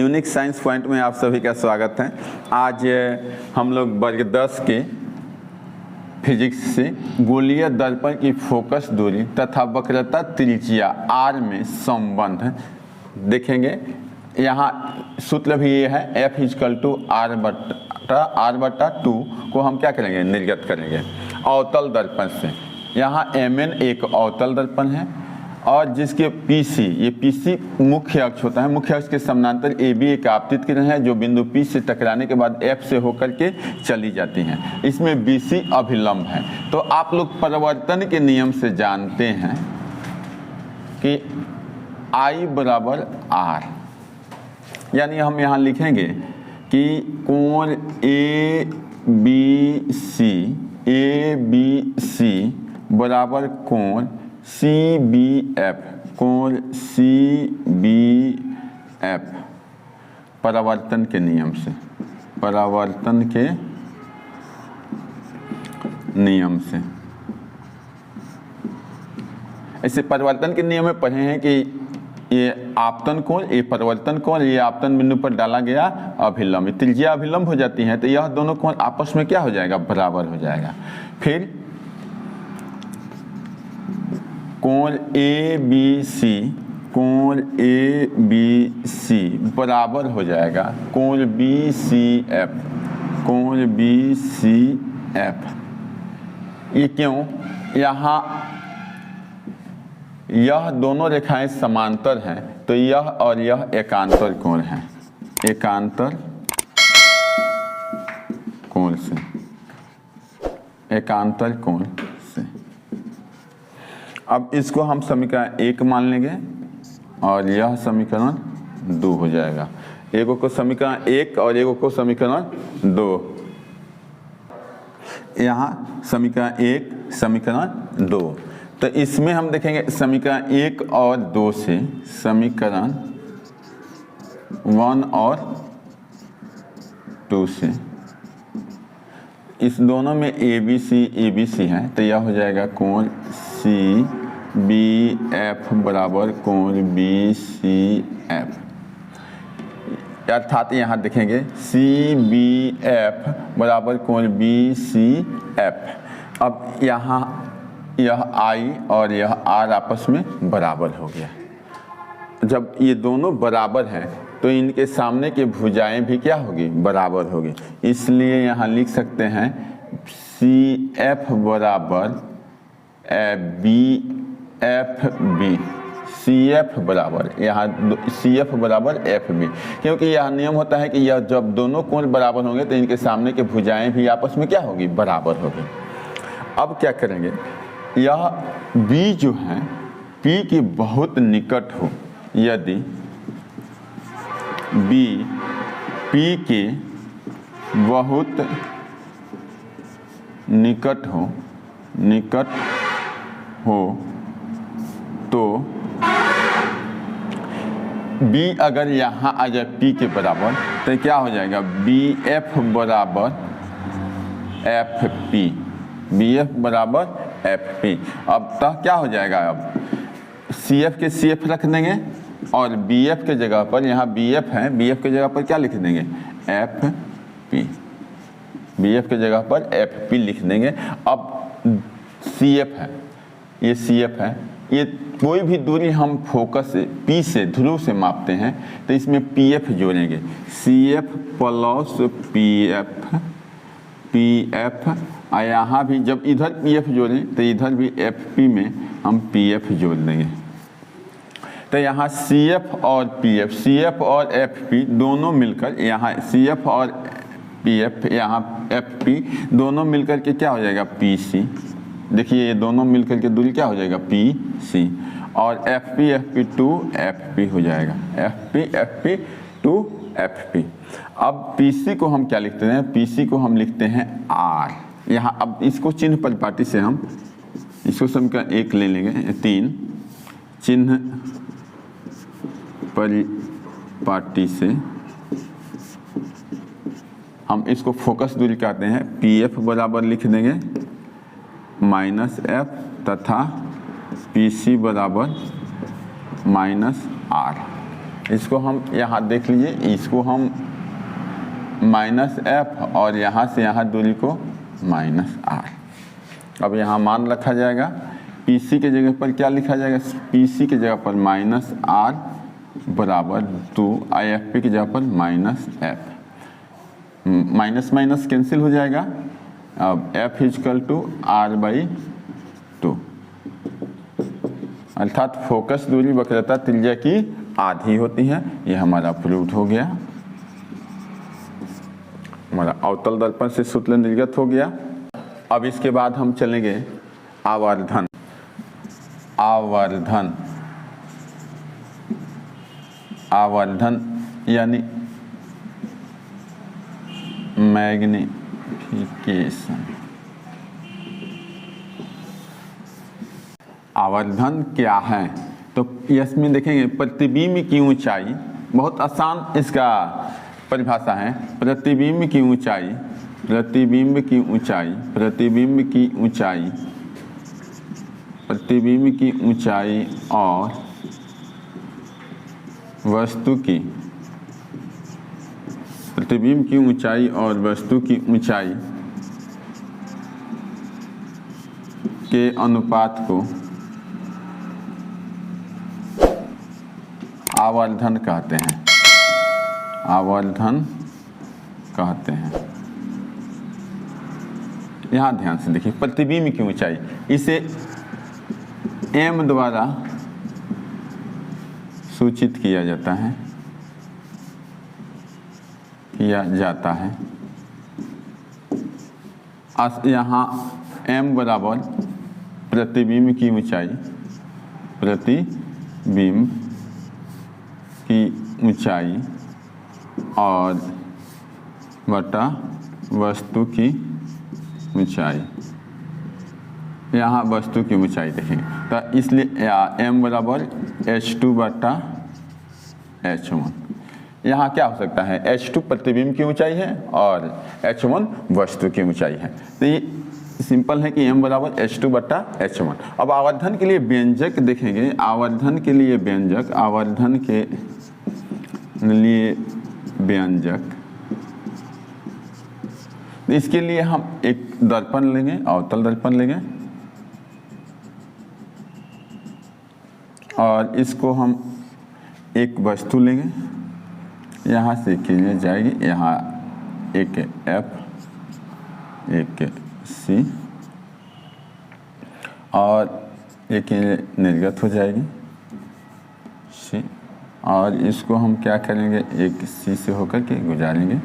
Unique science point में आप सभी का स्वागत है। आज हम लोग वर्ग 10 के फिजिक्स से गोलीय दर्पण की फोकस दूरी तथा वक्रता त्रिज्या r में संबंध देखेंगे। यहाँ सूत्र भी ये है F = r/2 को हम क्या करेंगे, निर्गत करेंगे अवतल दर्पण से। यहाँ Mn एक अवतल दर्पण है और जिसके PC, ये PC मुख्य अक्ष होता है। मुख्य अक्ष के समानांतर AB एक आपतित किरण है जो बिंदु P से टकराने के बाद F से होकर के चली जाती हैं। इसमें BC अभिलंब है। तो आप लोग परावर्तन के नियम से जानते हैं कि I = R, यानी हम यहाँ लिखेंगे कि कोण ABC बराबर कोण CBF, कोण CBF परावर्तन के नियम से, परावर्तन के नियम से। ऐसे परावर्तन के नियम में पढ़े हैं कि ये आपतन कोण, ये परावर्तन कोण, ये आपतन बिंदु पर डाला गया अभिलंब, त्रिज्या अभिलंब हो जाती है तो यह दोनों कोण आपस में क्या हो जाएगा, बराबर हो जाएगा। फिर कोण ABC बराबर हो जाएगा कोण BCF, कोण BCF। ये क्यों? यहाँ यह दोनों रेखाएं समांतर हैं तो यह और यह एकांतर कोण है, एकांतर कोण से, एकांतर कोण से। अब इसको हम समीकरण 1 मान लेंगे और यह समीकरण 2 हो जाएगा। एगो को समीकरण 1 और एगो को समीकरण 2। यहाँ समीकरण 1, समीकरण 2। तो इसमें हम देखेंगे समीकरण 1 और 2 से समीकरण 1 और 2 से, इस दोनों में ABC है तो यह हो जाएगा कोण CBF बराबर कोण BCF। अर्थात यहाँ देखेंगे CBF बराबर कोण BCF। अब यहाँ यह I और यह R आपस में बराबर हो गया। जब ये दोनों बराबर हैं तो इनके सामने की भुजाएं भी क्या होगी, बराबर होगी। इसलिए यहाँ लिख सकते हैं CF बराबर BFB, CF बराबर, यहाँ CF बराबर FB, क्योंकि यह नियम होता है कि यह जब दोनों कोण बराबर होंगे तो इनके सामने के भुजाएं भी आपस में क्या होगी, बराबर होगी। अब क्या करेंगे, यह B जो है P के बहुत निकट हो, यदि B P के बहुत निकट हो तो B अगर यहाँ आ जाए P के बराबर तो क्या हो जाएगा, BF बराबर FP, BF बराबर FP। अब तक क्या हो जाएगा, अब CF के CF रख देंगे और BF के जगह पर, यहाँ BF है, BF के जगह पर क्या लिख देंगे, FP, BF के जगह पर FP लिख देंगे। अब CF है, ये CF है, ये कोई भी दूरी हम फोकस से P से, ध्रुव से मापते हैं तो इसमें PF जोड़ेंगे, CF प्लस PF। और यहाँ भी जब इधर PF जोड़ें तो इधर भी FP में हम PF जोड़ देंगे। तो यहाँ CF और PF, CF और FP दोनों मिलकर, यहाँ CF और PF, यहाँ FP दोनों मिलकर के क्या हो जाएगा, PC। देखिए ये दोनों मिलकर के दूरी क्या हो जाएगा, PC, और FP FP हो जाएगा, FP to FP। अब PC को हम क्या लिखते हैं, PC को हम लिखते हैं R। यहाँ अब इसको चिन्ह परिपाटी से हम इसको समीकरण 1 ले लेंगे, 3 चिन्ह परिपाटी से हम इसको फोकस दूरी कहते हैं। PF बराबर लिख देंगे -F तथा PC बराबर -R। इसको हम यहाँ देख लीजिए, इसको हम -f और यहाँ से यहाँ दूरी को -r। अब यहाँ मान रखा जाएगा, PC के जगह पर क्या लिखा जाएगा, PC की जगह पर -r बराबर 2, IFP की जगह पर -f, माइनस माइनस कैंसिल हो जाएगा। अब f इजकल टू r/2, अर्थात फोकस दूरी वक्रता त्रिज्या की आधी होती है। यह हमारा प्रूव्ड हो गया, हमारा अवतल दर्पण से सूत्र निर्गत हो गया। अब इसके बाद हम चलेंगे आवर्धन। आवर्धन आवर्धन यानी मैग्निफिकेशन। आवर्धन क्या है, तो इसमें देखेंगे प्रतिबिंब की ऊंचाई, बहुत आसान इसका परिभाषा है। प्रतिबिंब की ऊंचाई, प्रतिबिंब की ऊंचाई, प्रतिबिंब की ऊंचाई, प्रतिबिंब की ऊंचाई और वस्तु की, प्रतिबिंब की ऊंचाई और वस्तु की ऊंचाई के अनुपात को आवर्धन कहते हैं। आवर्धन कहते हैं। यहाँ ध्यान से देखिए, प्रतिबिंब की ऊंचाई, इसे m द्वारा सूचित किया जाता है, यहाँ m बराबर प्रतिबिंब की ऊंचाई, प्रतिबिंब की ऊंचाई और बटा वस्तु की ऊंचाई। यहाँ वस्तु की ऊंचाई देखेंगे तो इसलिए m बराबर h2/h1। यहाँ क्या हो सकता है, h2 प्रतिबिंब की ऊंचाई है और h1 वस्तु की ऊंचाई है। तो ये सिंपल है कि m बराबर h2/h1। अब आवर्धन के लिए व्यंजक देखेंगे। आवर्धन के लिए व्यंजक, आवर्धन के लिए व्यंजक, इसके लिए हम एक दर्पण लेंगे, अवतल दर्पण लेंगे और इसको हम एक वस्तु लेंगे, यहाँ से किरण जाएगी, यहाँ एक F एक C और एक निर्गत हो जाएगी C, और इसको हम क्या करेंगे, एक C से होकर के गुजारेंगे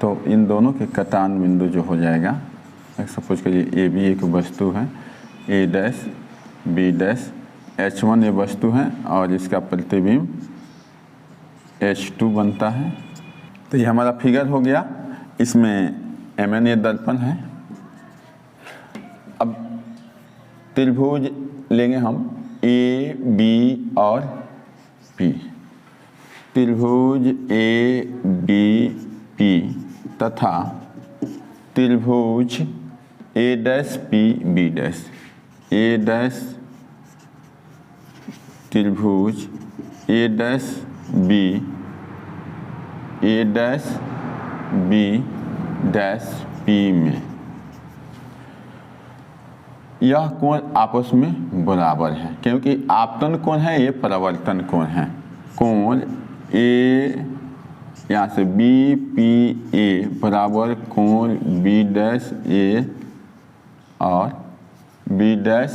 तो इन दोनों के कटान बिंदु जो हो जाएगा, सपोज करिए AB एक वस्तु है, A' B', H1 ये वस्तु है और इसका प्रतिबिंब H2 बनता है। तो ये हमारा फिगर हो गया, इसमें MN ये दर्पण है। अब त्रिभुज लेंगे हम A, B और P। त्रिभुज A, B, P तथा त्रिभुज A', P, B', A', त्रिभुज A', B, A', B', P में यह कोण आपस में बराबर है, क्योंकि आपतन कोण है, ये परावर्तन कोण है। कोण A यहाँ से BPA बराबर कोण B', और B', A',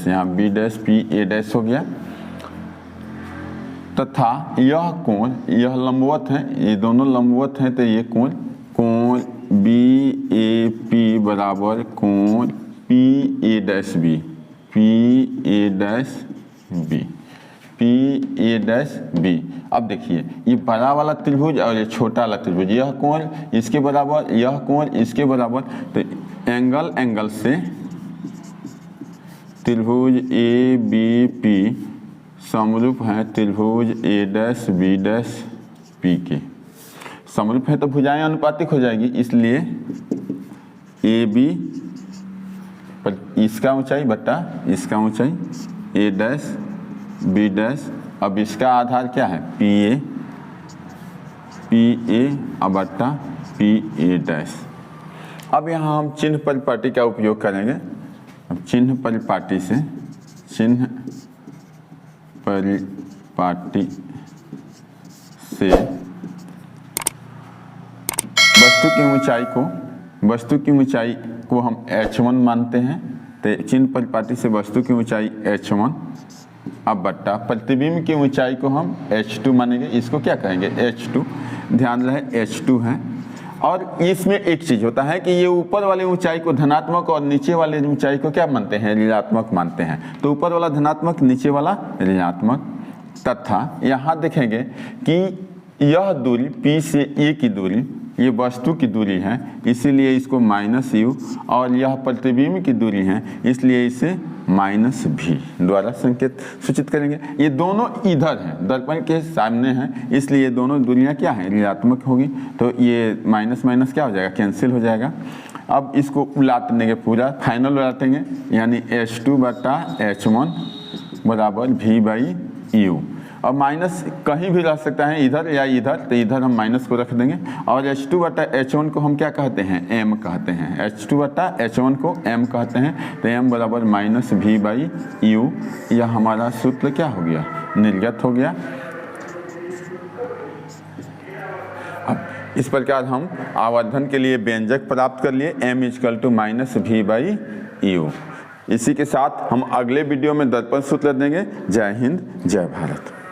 यहाँ B', हो गया। तथा यह कोण, यह लंबवत है, ये दोनों लंबवत हैं, तो ये कोण BAP बराबर कोण PA', PA'। अब देखिए, ये बड़ा वाला त्रिभुज और ये छोटा वाला त्रिभुज, यह कोण इसके बराबर, यह कोण इसके बराबर, तो एंगल से त्रिभुज ABP समरूप है त्रिभुज A', B', P के। समरूप है तो भुजाएं अनुपातिक हो जाएगी, इसलिए AB इसका ऊंचाई बट्टा इसका ऊंचाई ए डैश बी डैश। अब इसका आधार क्या है पी ए बट्टा पी ए डैश। अब यहाँ हम चिन्ह परिपाटी का उपयोग करेंगे। अब चिन्ह परिपाटी से वस्तु की ऊंचाई को हम h1 मानते हैं। तो चिन्ह परिपाटी से वस्तु की ऊंचाई h1 अब बट्टा प्रतिबिंब की ऊंचाई को हम h2 मानेंगे। इसको क्या कहेंगे h2। ध्यान रहे h2 है। और इसमें एक चीज होता है कि ये ऊपर वाली ऊंचाई को धनात्मक और नीचे वाले ऊंचाई को क्या मानते हैं ऋणात्मक मानते हैं। तो ऊपर वाला धनात्मक नीचे वाला ऋणात्मक। तथा यहाँ देखेंगे कि यह दूरी P से A की दूरी ये वस्तु की दूरी है, इसीलिए इसको -u, और यह प्रतिबिंब की दूरी है इसलिए इसे -v द्वारा संकेत सूचित करेंगे। ये दोनों इधर हैं, दर्पण के सामने हैं, इसलिए ये दोनों दूरियां क्या हैं ऋणात्मक होगी। तो ये माइनस माइनस क्या हो जाएगा कैंसिल हो जाएगा। अब इसको उलट देंगे, पूरा फाइनल उलटेंगे, यानी h2 बटा h1 बराबर v/u। और माइनस कहीं भी रह सकता है, इधर या इधर, तो इधर हम माइनस को रख देंगे। और h2 बटा h1 को हम क्या कहते हैं m कहते हैं। h2 बटा h1 को m कहते हैं। तो m बराबर -v/u। यह हमारा सूत्र क्या हो गया निर्गत हो गया। अब इस प्रकार हम आवर्धन के लिए व्यंजक प्राप्त कर लिए m = -v/u। इसी के साथ हम अगले वीडियो में दर्पण सूत्र देंगे। जय हिंद जय भारत।